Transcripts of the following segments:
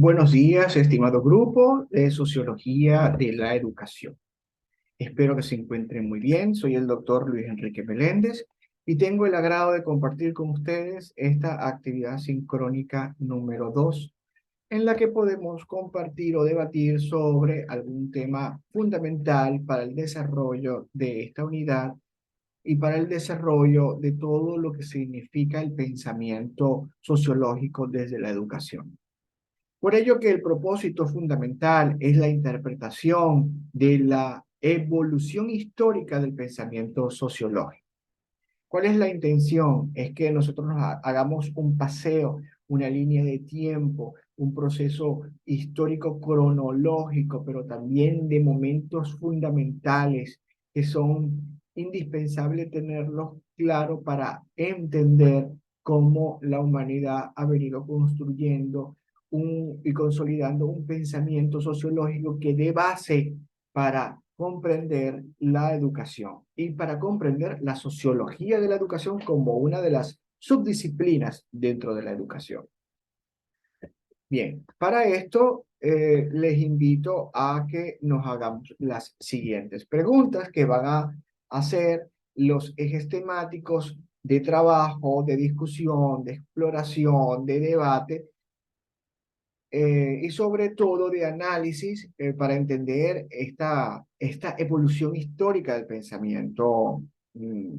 Buenos días, estimado grupo de Sociología de la Educación. Espero que se encuentren muy bien. Soy el doctor Luis Enrique Meléndez y tengo el agrado de compartir con ustedes esta actividad sincrónica número 2, en la que podemos compartir o debatir sobre algún tema fundamental para el desarrollo de esta unidad y para el desarrollo de todo lo que significa el pensamiento sociológico desde la educación. Por ello que el propósito fundamental es la interpretación de la evolución histórica del pensamiento sociológico. ¿Cuál es la intención? Es que nosotros hagamos un paseo, una línea de tiempo, un proceso histórico cronológico, pero también de momentos fundamentales que son indispensables tenerlos claro para entender cómo la humanidad ha venido construyendo y consolidando un pensamiento sociológico que dé base para comprender la educación y para comprender la sociología de la educación como una de las subdisciplinas dentro de la educación. Bien, para esto les invito a que nos hagamos las siguientes preguntas que van a hacer los ejes temáticos de trabajo, de discusión, de exploración, de debate y sobre todo de análisis para entender esta evolución histórica del pensamiento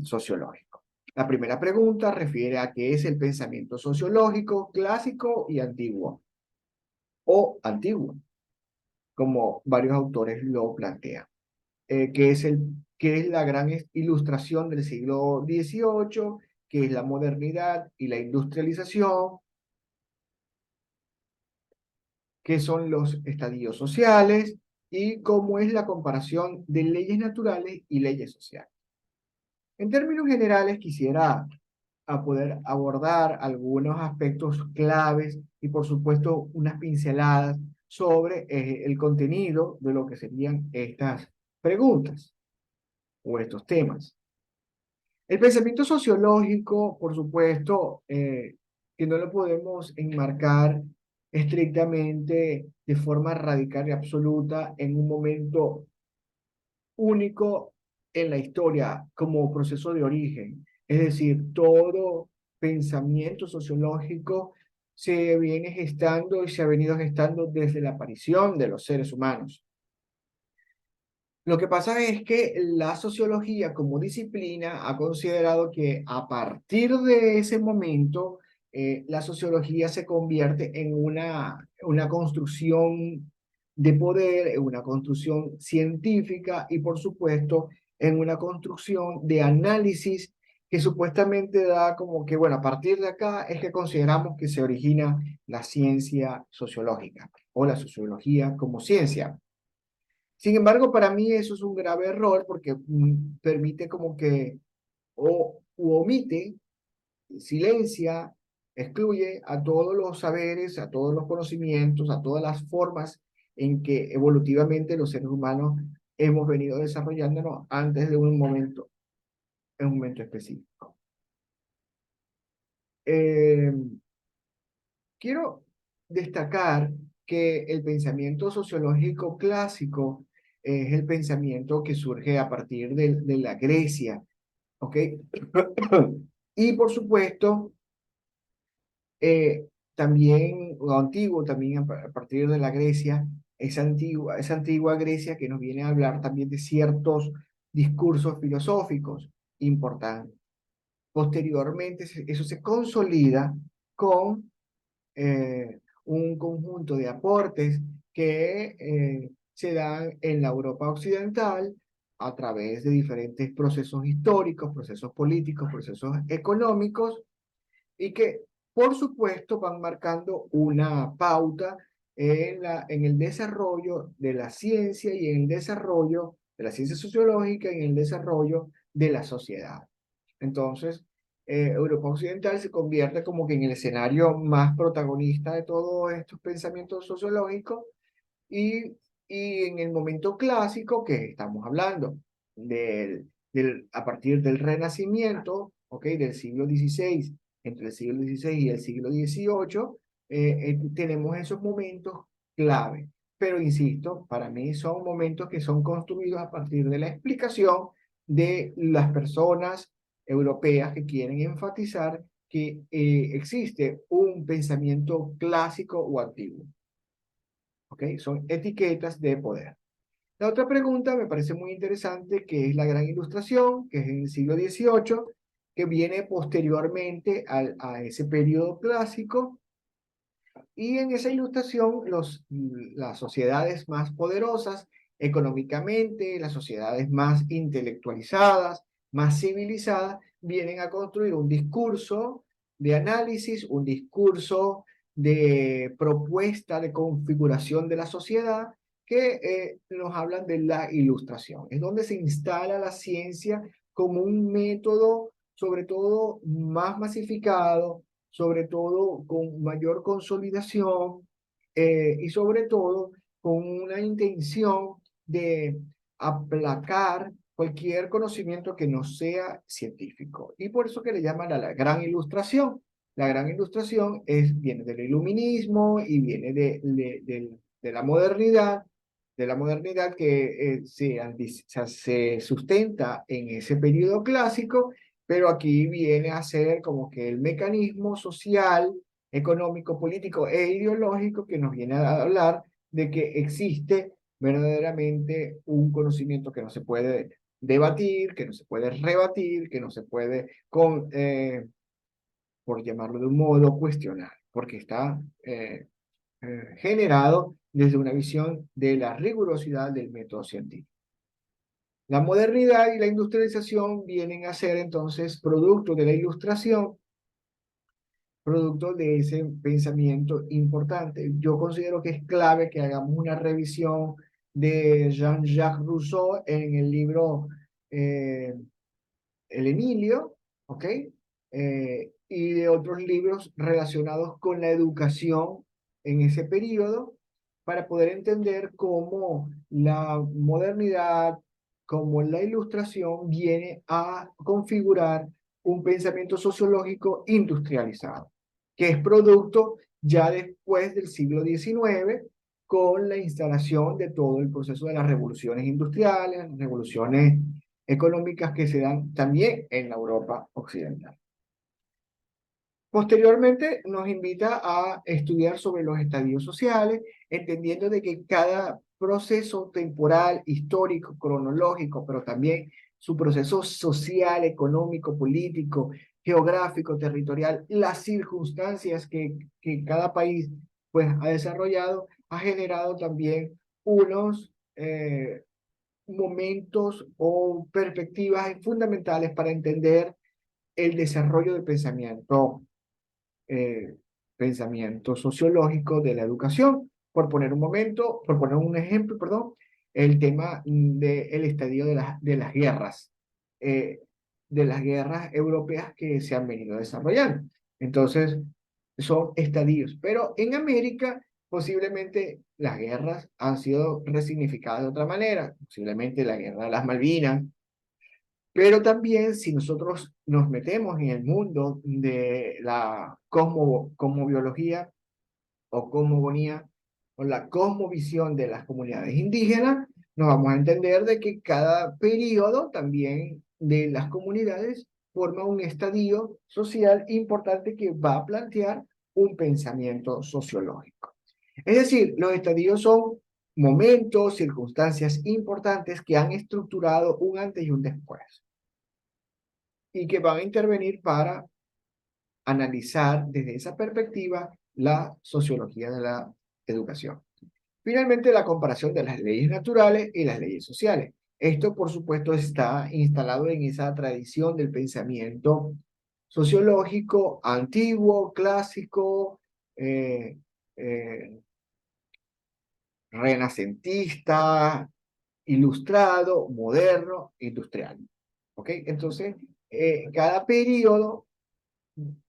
sociológico. La primera pregunta refiere a qué es el pensamiento sociológico clásico y antiguo, o antiguo, como varios autores lo plantean. ¿Qué es la gran ilustración del siglo XVIII? ¿Qué es la modernidad y la industrialización? ¿Qué son los estadios sociales? Y cómo es la comparación de leyes naturales y leyes sociales. En términos generales, quisiera poder abordar algunos aspectos claves y, por supuesto, unas pinceladas sobre el contenido de lo que serían estas preguntas o estos temas. El pensamiento sociológico, por supuesto, que no lo podemos enmarcar estrictamente de forma radical y absoluta en un momento único en la historia como proceso de origen. Es decir, todo pensamiento sociológico se viene gestando y se ha venido gestando desde la aparición de los seres humanos. Lo que pasa es que la sociología como disciplina ha considerado que a partir de ese momento la sociología se convierte en una construcción de poder, en una construcción científica y por supuesto en una construcción de análisis que supuestamente da como que, bueno, a partir de acá es que consideramos que se origina la ciencia sociológica o la sociología como ciencia. Sin embargo, para mí eso es un grave error porque permite como que u omite, silencia, excluye a todos los saberes, a todos los conocimientos, a todas las formas en que evolutivamente los seres humanos hemos venido desarrollándonos antes de en un momento específico. Eh, Quiero destacar que el pensamiento sociológico clásico es el pensamiento que surge a partir de la Grecia, ¿ok? Y por supuesto, también, lo antiguo, también a partir de la Grecia, esa antigua Grecia que nos viene a hablar también de ciertos discursos filosóficos importantes. Posteriormente, eso se consolida con un conjunto de aportes que se dan en la Europa occidental a través de diferentes procesos históricos, procesos políticos, procesos económicos, y que, por supuesto, van marcando una pauta en el desarrollo de la ciencia y en el desarrollo de la ciencia sociológica y en el desarrollo de la sociedad. Entonces, Europa Occidental se convierte como que en el escenario más protagonista de todos estos pensamientos sociológicos y, y en el momento clásico que estamos hablando, a partir del Renacimiento, ¿ok? Del siglo XVI, entre el siglo XVI y el siglo XVIII, tenemos esos momentos clave. Pero insisto, para mí son momentos que son construidos a partir de la explicación de las personas europeas que quieren enfatizar que existe un pensamiento clásico o antiguo. ¿Ok? Son etiquetas de poder. La otra pregunta me parece muy interesante, que es la Gran Ilustración, que es en el siglo XVIII, que viene posteriormente a ese periodo clásico. Y en esa ilustración, las sociedades más poderosas económicamente, las sociedades más intelectualizadas, más civilizadas, vienen a construir un discurso de análisis, un discurso de propuesta de configuración de la sociedad que nos hablan de la ilustración. Es donde se instala la ciencia como un método, sobre todo, más masificado, sobre todo con mayor consolidación y sobre todo con una intención de aplacar cualquier conocimiento que no sea científico. Y por eso que le llaman a la Gran Ilustración. La Gran Ilustración viene del iluminismo y viene de la modernidad que se sustenta en ese periodo clásico, pero aquí viene a ser como que el mecanismo social, económico, político e ideológico que nos viene a hablar de que existe verdaderamente un conocimiento que no se puede debatir, que no se puede rebatir, que no se puede, por llamarlo de un modo, cuestionar, porque está generado desde una visión de la rigurosidad del método científico. La modernidad y la industrialización vienen a ser entonces producto de la ilustración, producto de ese pensamiento importante. Yo considero que es clave que hagamos una revisión de Jean-Jacques Rousseau en el libro eh, El Emilio, ¿ok? Y de otros libros relacionados con la educación en ese periodo, para poder entender cómo la modernidad, cómo la ilustración viene a configurar un pensamiento sociológico industrializado, que es producto ya después del siglo XIX, con la instalación de todo el proceso de las revoluciones industriales, revoluciones económicas que se dan también en la Europa occidental. Posteriormente nos invita a estudiar sobre los estadios sociales, entendiendo de que cada proceso temporal, histórico, cronológico, pero también su proceso social, económico, político, geográfico, territorial, las circunstancias que cada país pues, ha desarrollado, ha generado también unos momentos o perspectivas fundamentales para entender el desarrollo del eh, pensamiento sociológico de la educación. Por poner un ejemplo, perdón, el tema del estadio eh, de las guerras europeas que se han venido desarrollando. Entonces, son estadios. Pero en América, posiblemente las guerras han sido resignificadas de otra manera. Posiblemente la guerra de las Malvinas, pero también si nosotros nos metemos en el mundo de la cosmobiología o cosmogonía o la cosmovisión de las comunidades indígenas, nos vamos a entender de que cada periodo también de las comunidades forma un estadio social importante que va a plantear un pensamiento sociológico. Es decir, los estadios son momentos, circunstancias importantes que han estructurado un antes y un después y que van a intervenir para analizar desde esa perspectiva la sociología de la educación. Finalmente, la comparación de las leyes naturales y las leyes sociales. Esto, por supuesto, está instalado en esa tradición del pensamiento sociológico antiguo, clásico, eh, eh, renacentista, ilustrado, moderno, industrial. ¿Ok? Entonces, cada periodo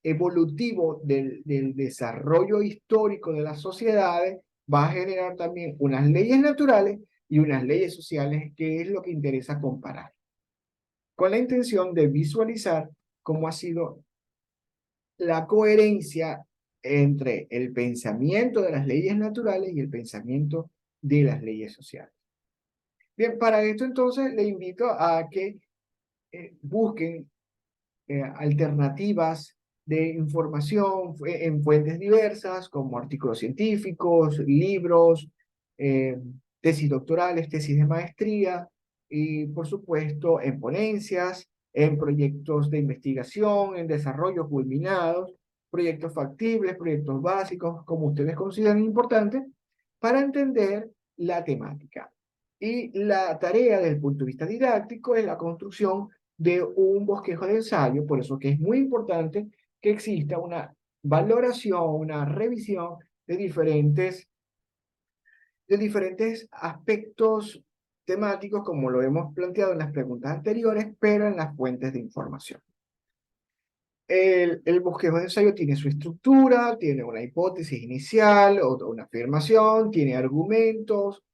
evolutivo del desarrollo histórico de las sociedades va a generar también unas leyes naturales y unas leyes sociales, que es lo que interesa comparar, con la intención de visualizar cómo ha sido la coherencia entre el pensamiento de las leyes naturales y el pensamiento de las leyes sociales. Bien, para esto entonces le invito a que busquen alternativas de información en fuentes diversas, como artículos científicos, libros, eh, tesis doctorales, tesis de maestría, y por supuesto en ponencias, en proyectos de investigación, en desarrollos culminados, proyectos factibles, proyectos básicos, como ustedes consideren importantes, para entender la temática. Y la tarea desde el punto de vista didáctico es la construcción de un bosquejo de ensayo, por eso que es muy importante que exista una valoración, una revisión de diferentes aspectos temáticos, como lo hemos planteado en las preguntas anteriores, pero en las fuentes de información. El bosquejo de ensayo tiene su estructura, tiene una hipótesis inicial, o una afirmación, tiene argumentos,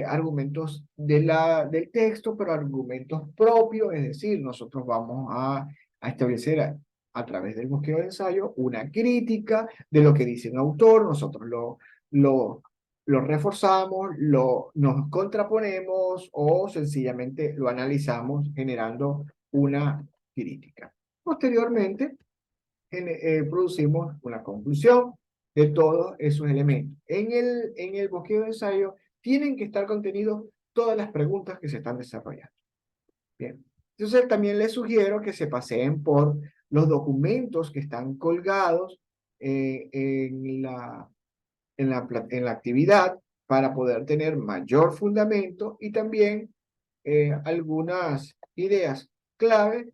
argumentos del texto, pero argumentos propios, es decir, nosotros vamos a establecer a través del bosquejo de ensayo una crítica de lo que dice un autor, nosotros lo, lo reforzamos, nos contraponemos o sencillamente lo analizamos generando una crítica. Posteriormente, producimos una conclusión de todos esos elementos. En el bosquejo de ensayo tienen que estar contenidos todas las preguntas que se están desarrollando. Bien. Entonces, también les sugiero que se paseen por los documentos que están colgados en la actividad para poder tener mayor fundamento y también algunas ideas clave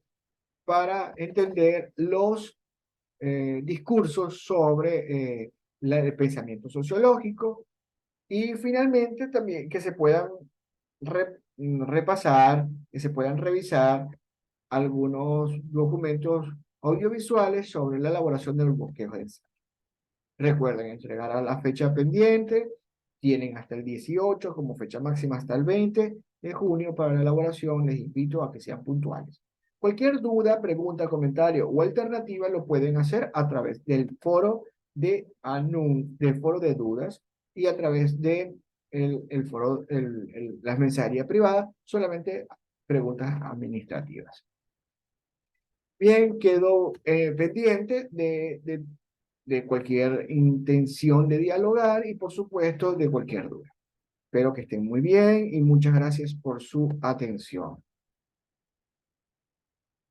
para entender los discursos sobre el pensamiento sociológico y finalmente también que se puedan repasar, que se puedan revisar algunos documentos audiovisuales sobre la elaboración del bosquejo de ensayo. Recuerden entregar a la fecha pendiente, tienen hasta el 18 como fecha máxima hasta el 20 de junio para la elaboración, les invito a que sean puntuales. Cualquier duda, pregunta, comentario o alternativa lo pueden hacer a través del foro del foro de dudas y a través de las mensajerías privadas, solamente preguntas administrativas. Bien, quedo pendiente de cualquier intención de dialogar y por supuesto de cualquier duda. Espero que estén muy bien y muchas gracias por su atención.